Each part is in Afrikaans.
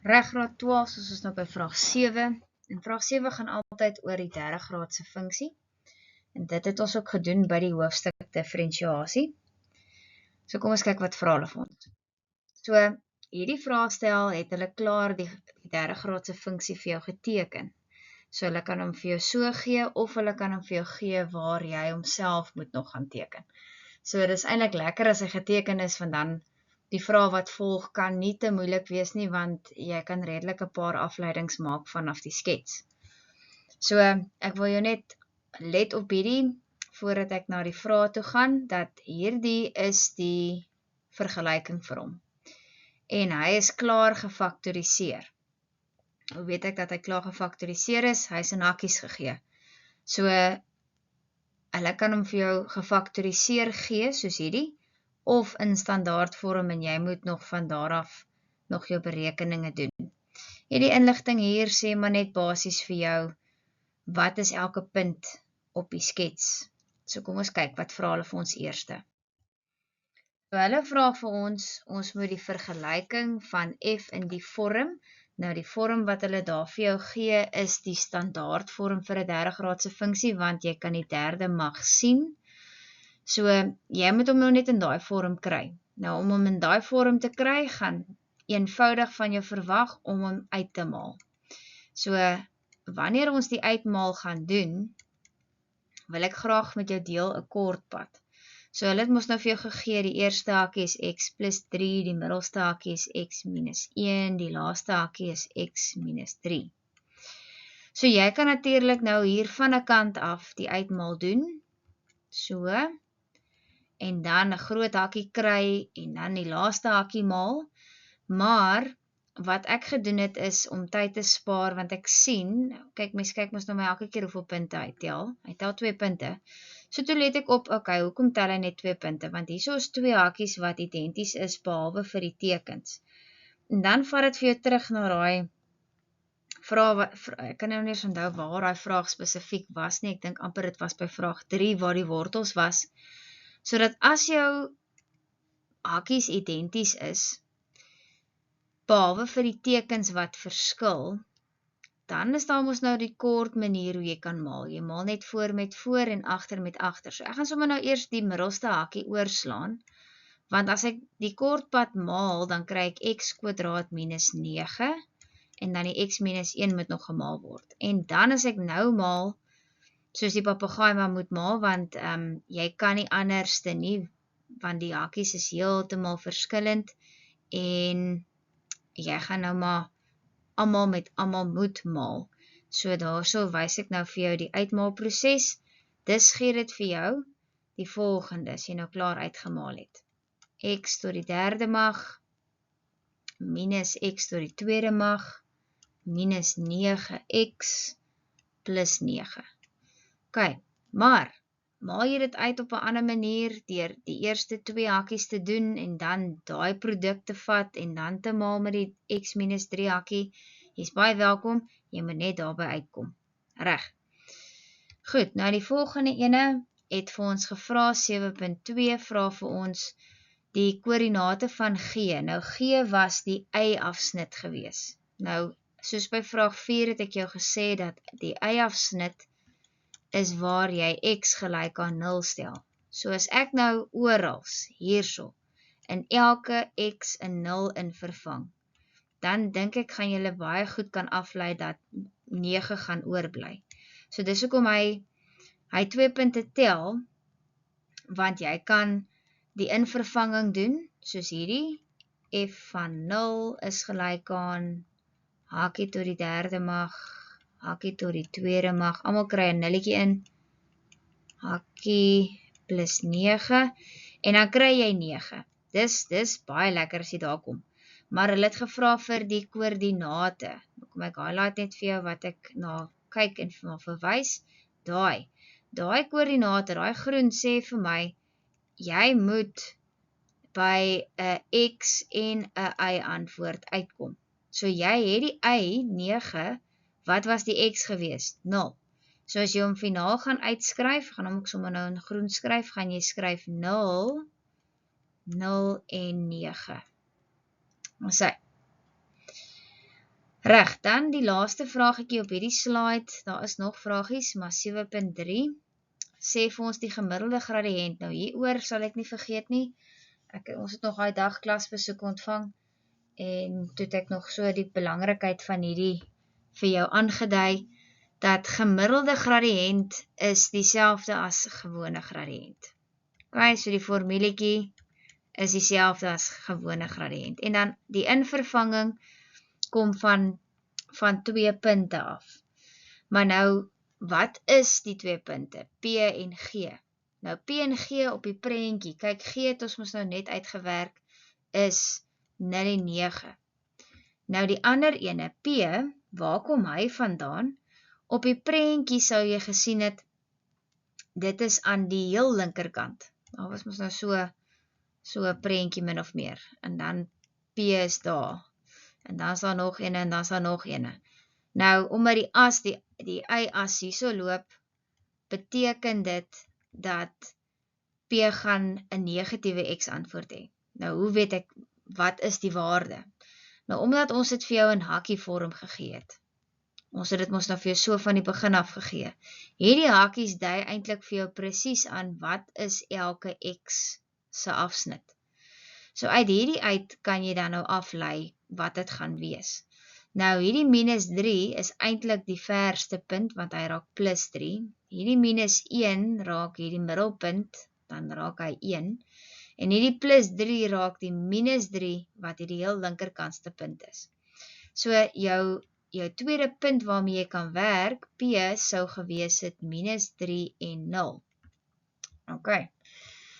Regraad 12, soos ons nou by vraag 7. En vraag 7 gaan altyd oor die derde graadse funksie. En dit het ons ook gedoen by die hoofstuk differentiasie. So kom ons kyk wat vra hulle vir ons. So, hierdie vraagstel het hulle klaar die derde graadse funksie vir jou geteken. So hulle kan hom vir jou so gee, of hulle kan hom vir jou gee waar jy homself moet nog gaan teken. So dit is eintlik lekker as hy geteken is, want dan die vraag wat volg kan nie te moeilik wees nie, want jy kan redelik 'n paar afleidings maak vanaf die skets. So, ek wil jou net let op hierdie, voordat ek na die vraag toe gaan, dat hierdie is die vergelyking vir hom. En hy is klaar gefaktoriseer. Hoe weet ek dat hy klaar gefaktoriseer is? Hy is in hakkies gegee. So, hulle kan hom vir jou gefaktoriseer gee, soos hierdie, of in standaardvorm en jy moet nog van daar af nog jou berekeninge doen. Hierdie inligting hier sê maar net basies vir jou, wat is elke punt op die skets? So kom ons kyk, wat vra hulle vir ons eerste? So hulle vra vir ons moet die vergelyking van f in die vorm, nou die vorm wat hulle daar vir jou gee, is die standaardvorm vir 'n derde graadse funksie, want jy kan die derde mag sien. So, jy moet hom nou net in daai vorm kry. Nou, om hom in daai vorm te kry, gaan eenvoudig van jou verwag om hom uit te maal. So, wanneer ons die uitmaal gaan doen, wil ek graag met jou deel 'n kort pad. So, hulle het mos nou vir jou gegee, die eerste hakkie is x plus 3, die middelste hakkie is x minus 1, die laaste hakkie is x minus 3. So, jy kan natuurlik nou hier van 'n kant af die uitmaal doen. So, en dan 'n groot hakkie kry, en dan die laaste hakkie maal, maar, wat ek gedoen het is, om tyd te spaar, want ek sien, mens kyk mos nou my elke keer hoeveel punte hy tel 2 punte, so toe let ek op, hoekom tel hy net 2 punte, want hierso is 2 hakkies wat identies is, behalwe vir die tekens, en dan vat dit vir jou terug na daai vraag, ek kan nou nie eens onthou waar daai vraag spesifiek was nie, ek dink amper dit was by vraag 3, waar die wortels was, sodat as jou hakkies identies is, behalwe vir die tekens wat verskil, dan is daar mos nou die kort manier hoe jy kan maal. Jy maal net voor met voor en agter met agter. So ek gaan sommer nou eers die middelste hakkie oorslaan, want as ek die kortpad maal, dan kry ek x kwadraat minus 9, en dan die x minus 1 moet nog gemaal word. En dan as ek nou maal, soos die papegaai maar moet maal, want jy kan nie anderste nie, want die hakkies is heeltemal verskillend, en jy gaan nou maar almal met almal moet maal. So daarso wys ek nou vir jou die uitmaalproses. Dis gee dit vir jou die volgende, as jy nou klaar uitgemaal het. X tot die derde mag, minus x tot die tweede mag, minus 9x, plus 9. OK, maar, maal jy dit uit op 'n ander manier, deur die eerste 2 hakkies te doen, en dan daai produk te vat, en dan te maal met die x minus 3 hakkie, jy is baie welkom, jy moet net daarby uitkom. Reg. Goed, nou die volgende ene het vir ons gevra, 7.2, vra vir ons die koördinate van G. Nou G was die y-afsnit gewees. Nou, soos by vraag 4 het ek jou gesê dat die y-afsnit is waar jy x gelyk aan 0 stel. So as ek nou orals, hierso, in elke x 'n 0 in vervang, dan dink ek gaan julle baie goed kan aflei dat 9 gaan oorbly. So dis hoekom hy 2 punte tel, want jy kan die invervanging doen, soos hierdie, f van 0 is gelyk aan hakkie tot die derde mag, hakkie tot die tweede mag, almal kry 'n nulletjie in, hakkie plus 9, en dan kry jy 9. Dis baie lekker as jy daar kom. Maar hulle het gevra vir die koördinate. Kom ek highlight net vir jou wat ek na kyk en vir my verwys. Daai koördinate, daai groen sê vir my, jy moet by 'n x en 'n y antwoord uitkom. So jy het die y, 9, wat was die x gewees? 0. So as jy hom finaal gaan uitskryf, gaan hom ook sommer nou in groen skryf, gaan jy skryf 0, 0 en 9. Ons sê, Reg, dan die laaste vraagiekie op hierdie slide, daar is nog vraagies, maar 7.3, sê vir ons die gemiddelde gradiënt. Nou hieroor sal ek nie vergeet nie, ons het nog daai dag klasbesoek ontvang, en toe het ek nog so die belangrikheid van hierdie vir jou aangedui, dat gemiddelde gradiënt is dieselfde as gewone gradiënt. Okay, so die formuliekie is dieselfde as gewone gradiënt. En dan die invervanging kom van 2 punte af. Maar nou, wat is die 2 punte? P en G. Nou, P en G op die prentjie, kyk, G het ons mos nou net uitgewerk, is 0 en 9. Nou die ander ene, P, waar kom hy vandaan? Op die prentjie sou jy gesien het, dit is aan die heel linkerkant. Daar was mos nou so 'n prentjie min of meer. En dan P is daar. En dan is daar nog ene en dan is daar nog ene. Nou, omdat die as, die y-as hier so loop, beteken dit dat P gaan 'n negatiewe x antwoord hê. Nou, hoe weet ek, wat is die waarde? Nou, omdat ons dit vir jou in hakkievorm gegee het. Ons het dit mos nou vir jou so van die begin af gegee. Hierdie hakkies dui eintlik vir jou presies aan wat is elke x se afsnit. So uit hierdie uit kan jy dan nou aflei wat dit gaan wees. Nou hierdie minus 3 is eintlik die verste punt, want hy raak plus 3. Hierdie minus 1 raak hierdie middelpunt, dan raak hy 1. En hierdie plus 3 raak die minus 3, wat hierdie heel linkerkantste punt is. So jou tweede punt waarmee jy kan werk, P sou gewees het minus 3 en 0. Ok.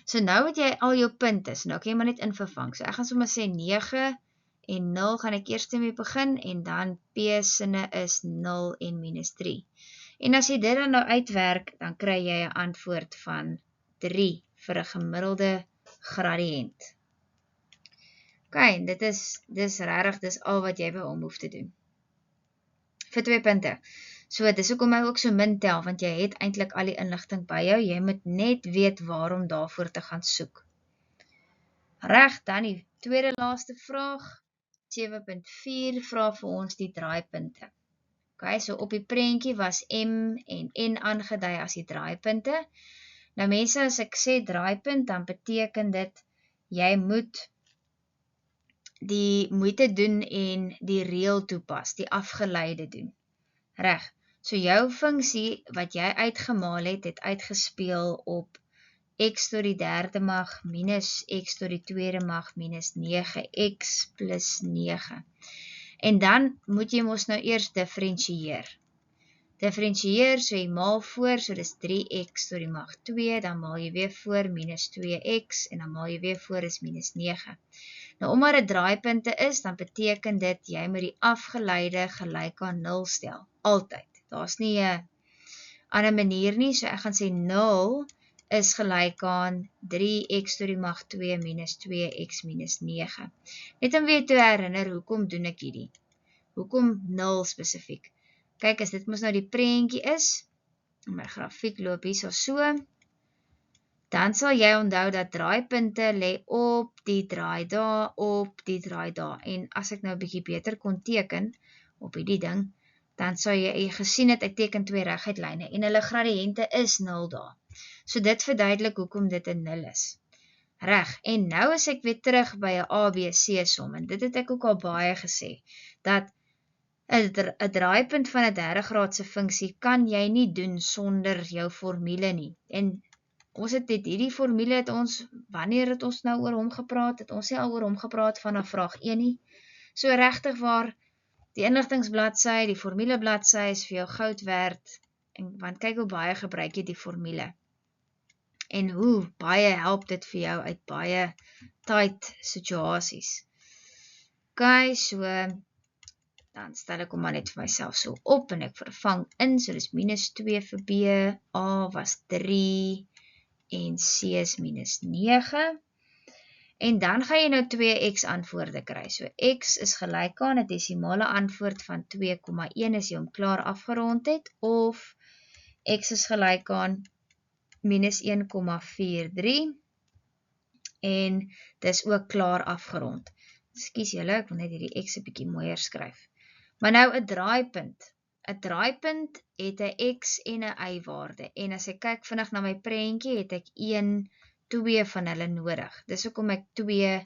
So nou het jy al jou punte, so nou kan jy maar net invervang. So ek gaan sommer sê 9 en 0 gaan ek eers mee begin, en dan P sinne is 0 en minus 3. En as jy dit dan nou uitwerk, dan kry jy 'n antwoord van 3 vir 'n gemiddelde gradiënt. Ok, en dis regtig, dis al wat jy by hom hoef te doen. Vir 2 punte. So, dis hoekom hy ook so min tel, want jy het eintlik al die inligting by jou, jy moet net weet waarom daarvoor te gaan soek. Reg, dan die tweede laaste vraag, 7.4, vra vir ons die draaipunte. Ok, so op die prentjie was M en N aangedui as die draaipunte. Nou mense, as ek sê draaipunt, dan beteken dit, jy moet die moeite doen en die reël toepas, die afgeleide doen. Reg, so jou funksie wat jy uitgemaal het uitgespeel op x tot die derde mag minus x tot die tweede mag minus 9x plus 9. En dan moet jy mos nou eers differentieer. Differentieer, so jy maal voor, so dis 3x tot die mag 2, dan maal jy weer voor minus 2x, en dan maal jy weer voor is minus 9. Nou, omdat dit draaipunte is, dan beteken dit, jy moet die afgeleide gelyk aan 0 stel. Altyd. Daar is nie 'n ander manier nie, so ek gaan sê 0 is gelyk aan 3x tot die mag 2 minus 2x minus 9. Net om weer te herinner, hoekom doen ek hierdie? Hoekom 0 spesifiek? Kyk, as dit mos nou die prentjie is, en my grafiek loop hier so, dan sal jy onthou dat draaipunte lê op die draai daar, op die draai daar. En as ek nou 'n bietjie beter kon teken op hierdie ding, dan sal jy gesien het, ek teken 2 reguit lyne, en hulle gradiënte is 0 daar. So dit verduidelik hoekom dit 'n 0 is. Reg, en nou is ek weer terug by 'n ABC som, en dit het ek ook al baie gesê, dat 'n draaipunt van 'n derde graadse funksie kan jy nie doen sonder jou formule nie. En ons het hierdie formule het ons, wanneer het ons nou oor hom gepraat? Het ons nie al oor hom gepraat vanaf vraag 1 nie? So regtig waar, die inligtingsbladsy, die formulebladsy is vir jou goud werd, want kyk hoe baie gebruik jy die formule. En hoe baie help dit vir jou uit baie tight situasies. Ok, so, dan stel ek hom maar net vir myself so op, en ek vervang in, so dis minus 2 vir B, A was 3, en C is minus 9. En dan gaan jy nou 2x antwoorde kry. So x is gelyk aan 'n desimale antwoord van 2,1 as jy hom klaar afgerond het, of x is gelyk aan minus 1,43, en dis ook klaar afgerond. Ekskuus julle, ek wil net hierdie x 'n bietjie mooier skryf. Maar nou 'n draaipunt. 'n Draaipunt het 'n X en 'n Y-waarde. En as ek kyk vinnig na my prentjie, het ek 2 van hulle nodig. Dis hoekom ek 2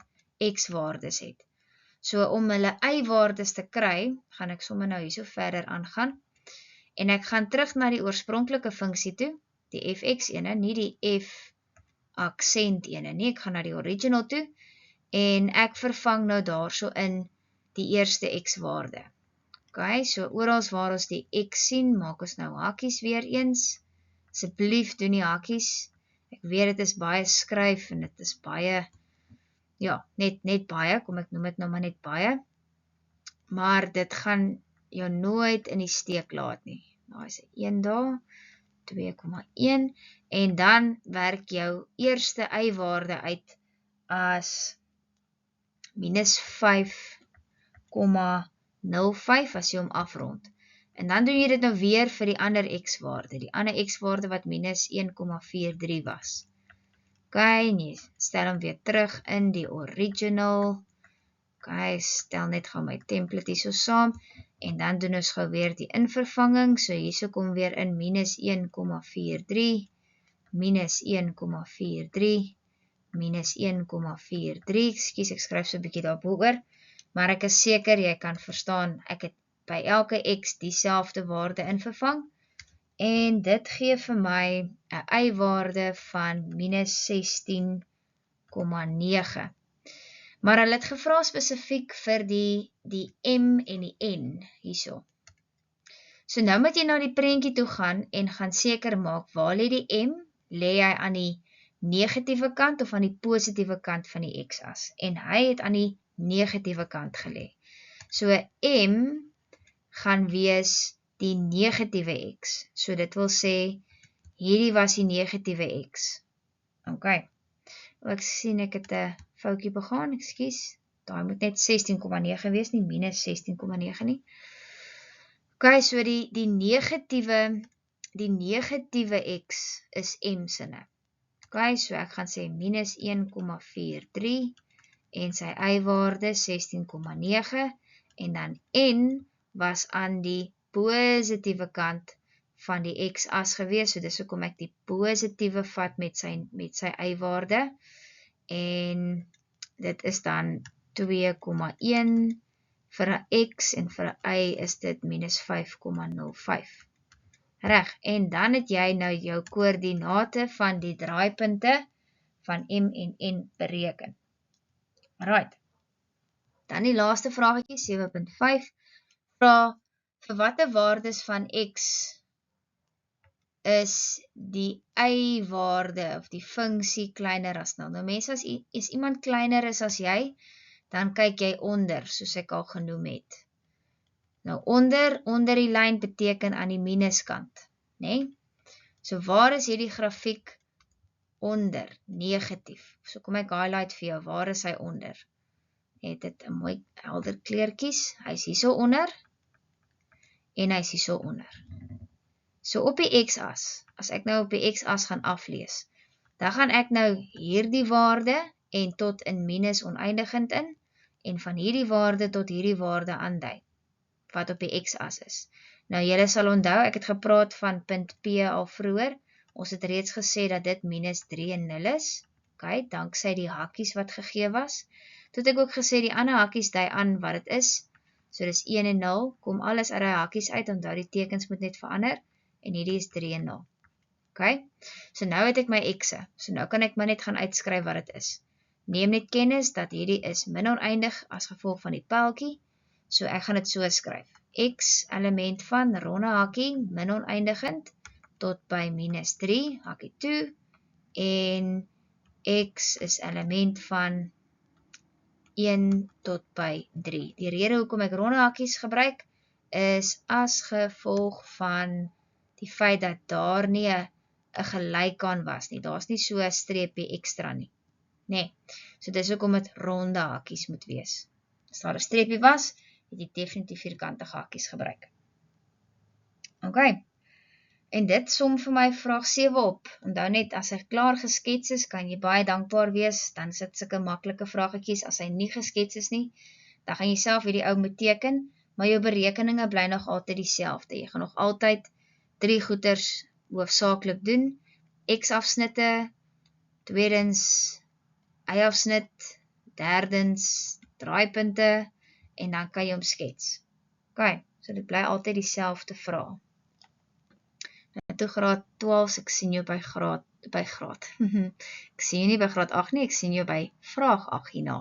X-waardes het. So om hulle Y-waardes te kry, gaan ek sommer nou hierso verder aangaan. En ek gaan terug na die oorspronklike funksie toe, die fx ene, nie die f aksent ene nie. Ek gaan na die original toe en ek vervang nou daarso in die eerste x-waarde. Ok, so oral waar ons die x sien, maak ons nou hakies weer eens. Asseblief doen die hakies. Ek weet dit is baie skryf en dit is baie, ja, net baie, kom ek noem dit nou maar net baie. Maar dit gaan jou nooit in die steek laat nie. Daar is 1 daar, 2,1 en dan werk jou eerste y-waarde uit as minus 5,05 as jy hom afrond. En dan doen jy dit nou weer vir die ander x-waarde, die ander x-waarde wat minus 1,43 was. Ok, en jy stel hom weer terug in die original. Ok, stel net gou my template hierso saam, en dan doen ons gou weer die invervanging, so hierso kom weer in minus 1,43, minus 1,43, minus 1,43, ekskuus, ek skryf so 'n bietjie daarbo oor, maar ek is seker jy kan verstaan, ek het by elke x dieselfde waarde invervang, en dit gee vir my 'n y-waarde van minus 16,9. Maar hulle het gevra spesifiek vir die M en die N hierso. So nou moet jy na die prentjie toe gaan en gaan seker maak waar lê die M, lê hy aan die negatiewe kant of aan die positiewe kant van die x-as. En hy het aan die negatiewe kant gelê. So M gaan wees die negatiewe x. So dit wil sê hierdie was die negatiewe x. Ok. Ek sien ek het 'n foutjie begaan, ekskuus. Daai moet net 16,9 wees, nie minus 16,9 nie. Ok, so die negatiewe x is m sinne. Ok, so ek gaan sê minus 1,43 en sy y-waarde 16,9 en dan n was aan die positiewe kant van die x-as gewees, so dis hoekom ek die positiewe vat met sy y-waarde, en dit is dan 2,1 vir 'n x, en vir 'n y is dit minus 5,05. Reg, en dan het jy nou jou koördinate van die draaipunte van m en n bereken. Right. Dan die laaste vraaggetjie, 7.5, vra vir watter waardes van x is die y-waarde of die funksie kleiner as 0. Nou mense, as iemand kleiner is as jy, dan kyk jy onder, soos ek al genoem het. Nou onder die lyn beteken aan die minuskant, né? So waar is hierdie grafiek onder, negatief? So kom ek highlight vir jou, waar is hy onder? Het dit 'n mooi helder kleurtjies, hy is hierso onder, en hy is hierso onder. So op die x-as, as ek nou op die x-as gaan aflees, dan gaan ek nou hierdie waarde en tot in minus oneindigend in, en van hierdie waarde tot hierdie waarde aandui, wat op die x-as is. Nou julle sal onthou, ek het gepraat van punt P al vroeër, ons het reeds gesê dat dit minus 3 en 0 is, ok, danksy die hakies wat gegee was. Toe het ek ook gesê die ander hakies dui aan wat dit is, so dis 1 en 0, kom alles uit die hakies uit, onthou die tekens moet net verander, en hierdie is 3 en 0. Ok, so nou het ek my x'e, so nou kan ek maar net gaan uitskryf wat dit is. Neem net kennis dat hierdie is min oneindig as gevolg van die pyltjie, so ek gaan dit so skryf. X element van ronde hakkie, min oneindigend, tot by minus 3, hakkie toe, en x is element van 1 tot by 3. Die rede hoekom ek ronde hakkies gebruik, is as gevolg van die feit dat daar nie 'n gelykaan was nie. Daar's nie so 'n streepie ekstra nie. Nee, so dis hoekom dit ronde hakkies moet wees. As daar 'n streepie was, het jy definitief vierkantige hakkies gebruik. Ok, en dit som vir my vraag 7 op. Onthou net, as hy klaar geskets is, kan jy baie dankbaar wees, dan sit sulke maklike vragetjies, as hy nie geskets is nie, dan gaan jy self hierdie ou moet teken, maar jou berekeninge bly nog altyd dieselfde. Jy gaan nog altyd 3 goeters hoofsaaklik doen. X-afsnitte, tweedens y-afsnit, derdens draaipunte, en dan kan jy hom skets. Ok, so dit bly altyd dieselfde vraag. Nou toe graad 12, so ek sien jou by graad. Ek sien jou nie by graad 8 nie, ek sien jou by vraag 8 hierna.